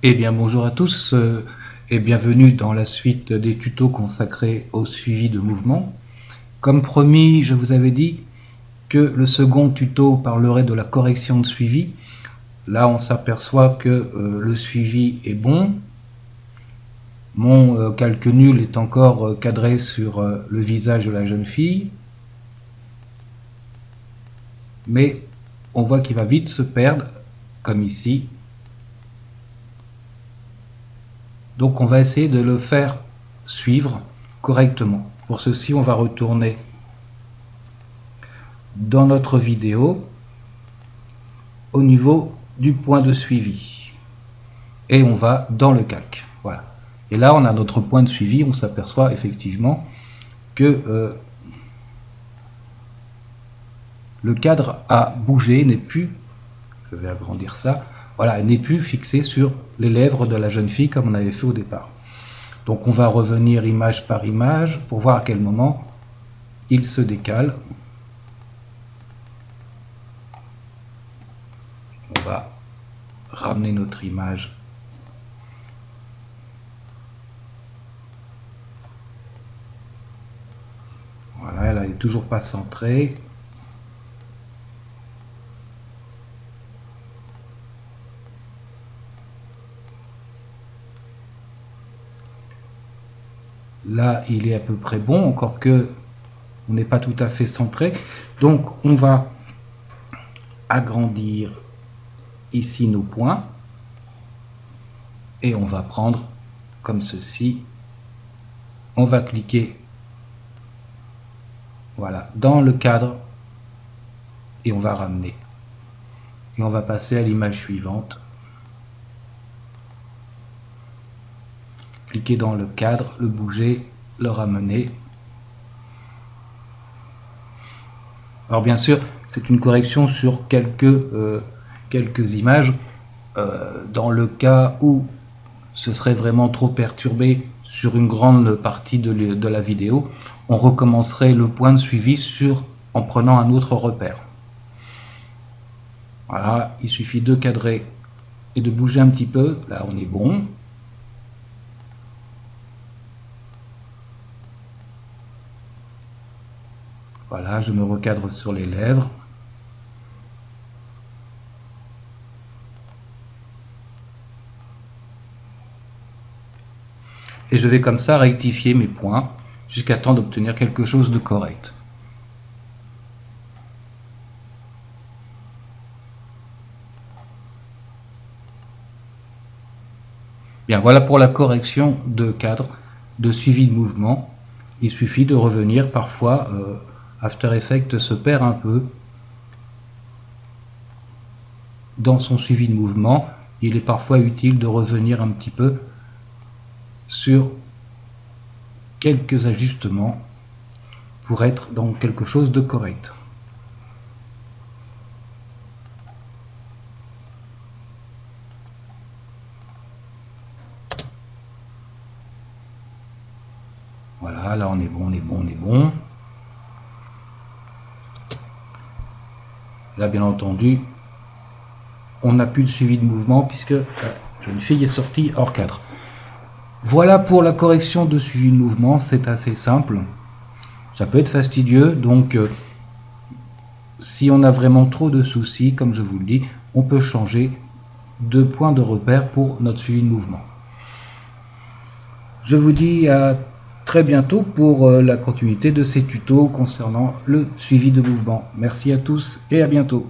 Eh bien bonjour à tous et bienvenue dans la suite des tutos consacrés au suivi de mouvement. Comme promis, je vous avais dit que le second tuto parlerait de la correction de suivi. Là on s'aperçoit que le suivi est bon. Mon calque nul est encore cadré sur le visage de la jeune fille. Mais on voit qu'il va vite se perdre, comme ici. Donc on va essayer de le faire suivre correctement. Pour ceci, on va retourner dans notre vidéo au niveau du point de suivi. Et on va dans le calque. Voilà. Et là, on a notre point de suivi. On s'aperçoit effectivement que le cadre a bougé, n'est plus, je vais agrandir ça, voilà, n'est plus fixé sur les lèvres de la jeune fille comme on avait fait au départ. Donc on va revenir image par image pour voir à quel moment il se décale. On va ramener notre image. Voilà, elle n'est toujours pas centrée. Là, il est à peu près bon, encore que on n'est pas tout à fait centré. Donc, on va agrandir ici nos points. Et on va prendre comme ceci. On va cliquer voilà, dans le cadre. Et on va ramener. Et on va passer à l'image suivante. Cliquer dans le cadre, le bouger, le ramener. Alors bien sûr, c'est une correction sur quelques images. Dans le cas où ce serait vraiment trop perturbé sur une grande partie de la vidéo, on recommencerait le point de suivi en prenant un autre repère. Voilà, il suffit de cadrer et de bouger un petit peu. Là, on est bon. Voilà, je me recadre sur les lèvres. Et je vais comme ça rectifier mes points jusqu'à temps d'obtenir quelque chose de correct. Bien, voilà pour la correction de cadre, de suivi de mouvement. Il suffit de revenir parfois. After Effects se perd un peu dans son suivi de mouvement. Il est parfois utile de revenir un petit peu sur quelques ajustements pour être dans quelque chose de correct. Voilà, là on est bon, on est bon, on est bon. Là, bien entendu, on n'a plus de suivi de mouvement puisque la jeune fille est sortie hors cadre. Voilà pour la correction de suivi de mouvement, c'est assez simple. Ça peut être fastidieux, donc si on a vraiment trop de soucis, comme je vous le dis, on peut changer de point de repère pour notre suivi de mouvement. Je vous dis à très bientôt pour la continuité de ces tutos concernant le suivi de mouvement. Merci à tous et à bientôt.